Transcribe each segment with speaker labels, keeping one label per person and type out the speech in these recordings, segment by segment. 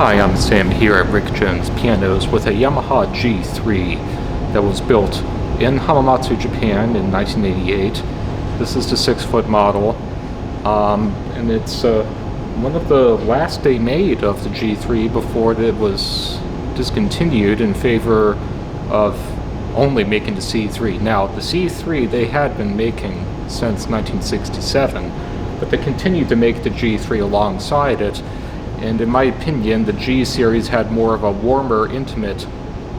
Speaker 1: Hi, I'm Sam here at Rick Jones Pianos with a Yamaha G3 that was built in Hamamatsu, Japan in 1988. This is the 6-foot model, and it's one of the last they made of the G3 before it was discontinued in favor of only making the C3. Now, the C3 they had been making since 1967, but they continued to make the G3 alongside it. And in my opinion, the G series had more of a warmer, intimate,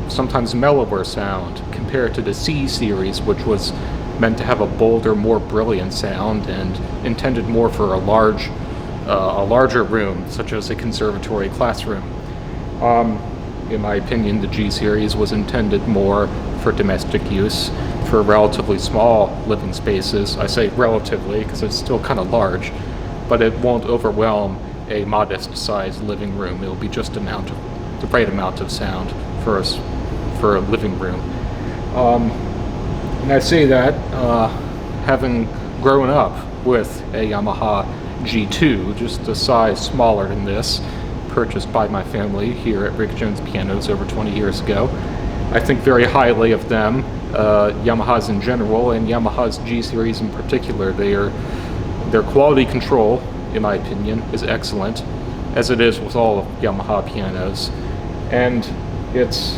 Speaker 1: sometimes mellower sound compared to the C series, which was meant to have a bolder, more brilliant sound and intended more for a larger room, such as a conservatory classroom. In my opinion, the G series was intended more for domestic use, for relatively small living spaces. I say relatively because it's still kind of large, but it won't overwhelm a modest-sized living room. It'll be just the right amount of sound for a living room. And I say that having grown up with a Yamaha G2, just a size smaller than this, purchased by my family here at Rick Jones Pianos over 20 years ago. I think very highly of them, Yamahas in general, and Yamaha's G series in particular. Their quality control, in my opinion, is excellent, as it is with all of Yamaha pianos. And it's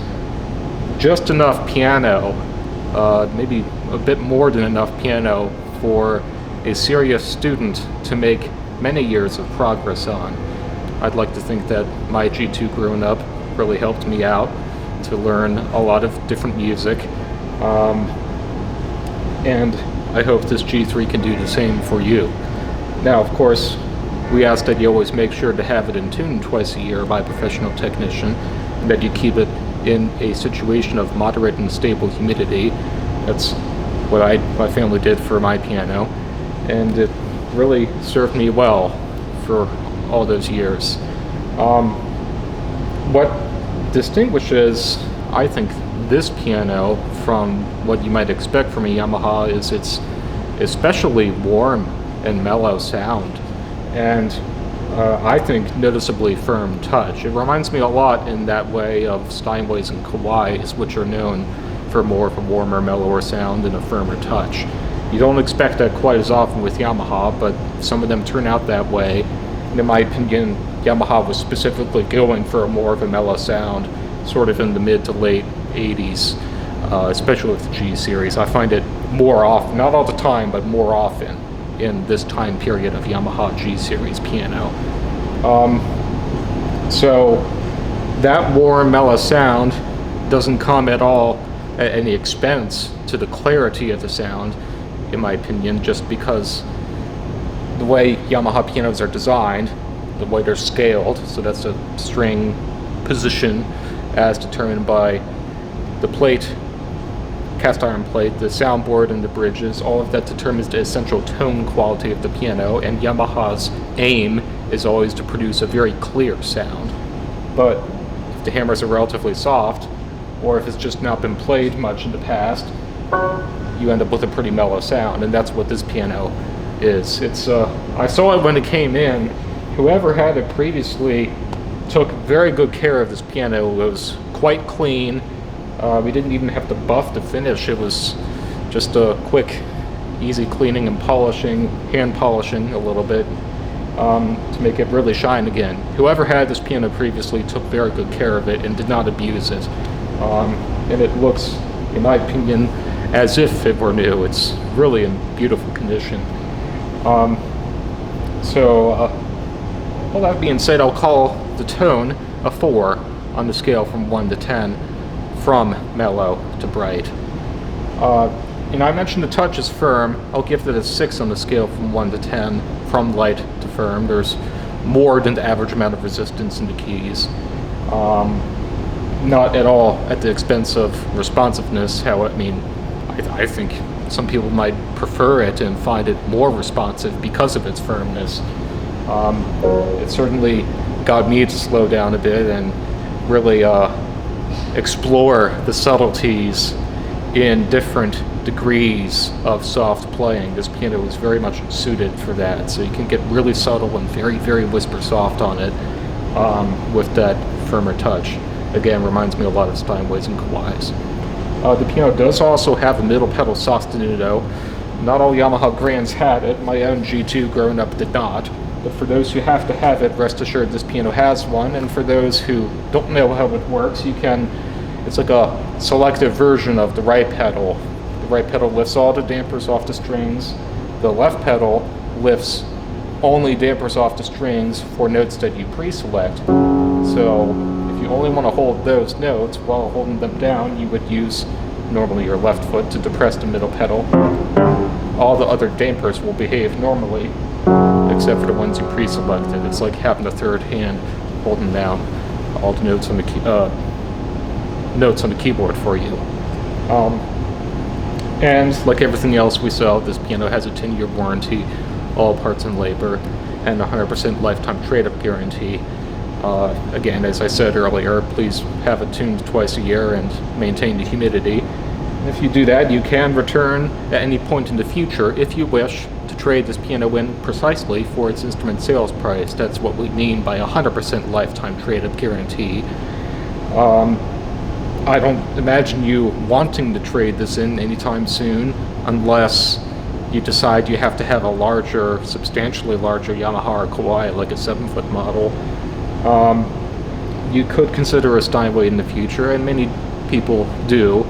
Speaker 1: just enough piano, maybe a bit more than enough piano for a serious student to make many years of progress on. I'd like to think that my G2 growing up really helped me out to learn a lot of different music. And I hope this G3 can do the same for you. Now, of course, we ask that you always make sure to have it in tune twice a year by a professional technician, and that you keep it in a situation of moderate and stable humidity. That's what my family did for my piano, and it really served me well for all those years. What distinguishes, I think, this piano from what you might expect from a Yamaha is its especially warm and mellow sound, and I think noticeably firm touch. It reminds me a lot in that way of Steinways and Kawais, which are known for more of a warmer, mellower sound and a firmer touch. You don't expect that quite as often with Yamaha, but some of them turn out that way. And in my opinion, Yamaha was specifically going for more of a mellow sound, sort of in the mid to late 80s, especially with the G series. I find it more often, not all the time, but more often in this time period of Yamaha G series piano. So that warm, mellow sound doesn't come at all at any expense to the clarity of the sound, in my opinion, just because the way Yamaha pianos are designed, the way they're scaled, so that's a string position as determined by the plate, cast iron plate, the soundboard, and the bridges. All of that determines the essential tone quality of the piano, and Yamaha's aim is always to produce a very clear sound. But if the hammers are relatively soft, or if it's just not been played much in the past, you end up with a pretty mellow sound, and that's what this piano is. I saw it when it came in. Whoever had it previously took very good care of this piano. It was quite clean. We didn't even have to buff to finish. It was just a quick, easy cleaning and polishing, hand polishing a little bit, to make it really shine again. Whoever had this piano previously took very good care of it and did not abuse it. And it looks, in my opinion, as if it were new. It's really in beautiful condition. All that being said, I'll call the tone a 4 on the scale from 1 to 10, from mellow to bright. And I mentioned the touch is firm. I'll give it a 6 on the scale from 1 to 10, from light to firm. There's more than the average amount of resistance in the keys. Not at all at the expense of responsiveness. I think some people might prefer it and find it more responsive because of its firmness. It certainly got me to slow down a bit and really explore the subtleties in different degrees of soft playing. This piano is very much suited for that, so you can get really subtle and very, very whisper soft on it, with that firmer touch. Again, reminds me a lot of Steinways and Kawais. The piano does also have a middle pedal sostenuto. Not all Yamaha Grands had it. My own G2 growing up did not. But for those who have to have it, rest assured this piano has one. And for those who don't know how it works, it's like a selective version of the right pedal. The right pedal lifts all the dampers off the strings. The left pedal lifts only dampers off the strings for notes that you pre-select. So if you only want to hold those notes while holding them down, you would use normally your left foot to depress the middle pedal. All the other dampers will behave normally, except for the ones you pre-selected. It's like having a third hand holding down all the notes on the keyboard for you. And like everything else we sell, this piano has a 10-year warranty, all parts and labor, and 100% lifetime trade-up guarantee. Again, as I said earlier, please have it tuned twice a year and maintain the humidity. And if you do that, you can return at any point in the future if you wish to trade this piano in precisely for its instrument sales price. That's what we mean by 100% lifetime trade-up guarantee. I don't imagine you wanting to trade this in anytime soon unless you decide you have to have a substantially larger Yamaha or Kawai, like a 7-foot model. You could consider a Steinway in the future, and many people do.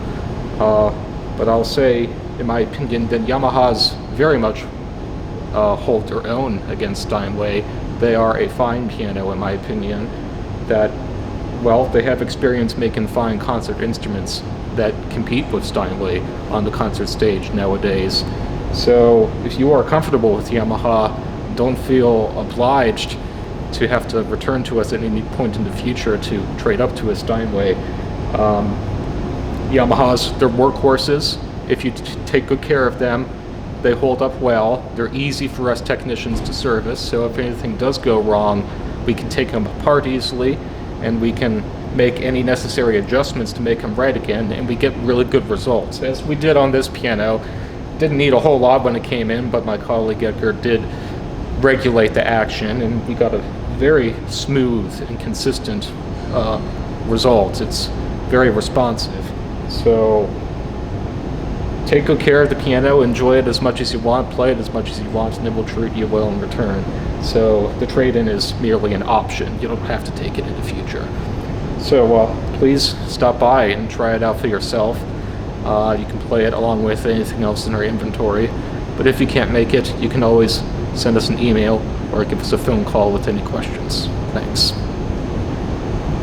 Speaker 1: But I'll say, in my opinion, that Yamahas very much hold their own against Steinway. They are a fine piano, in my opinion, that, well, they have experience making fine concert instruments that compete with Steinway on the concert stage nowadays. So if you are comfortable with Yamaha, don't feel obliged to have to return to us at any point in the future to trade up to a Steinway. Yamahas, they're workhorses. If you take good care of them, they hold up well. They're easy for us technicians to service, so if anything does go wrong, we can take them apart easily, and we can make any necessary adjustments to make them right again, and we get really good results. As we did on this piano, didn't need a whole lot when it came in, but my colleague Edgar did regulate the action, and we got a very smooth and consistent result. It's very responsive. So take good care of the piano, enjoy it as much as you want, play it as much as you want, and it will treat you well in return. So the trade-in is merely an option. You don't have to take it in the future. So please stop by and try it out for yourself. You can play it along with anything else in our inventory. But if you can't make it, you can always send us an email or give us a phone call with any questions. Thanks.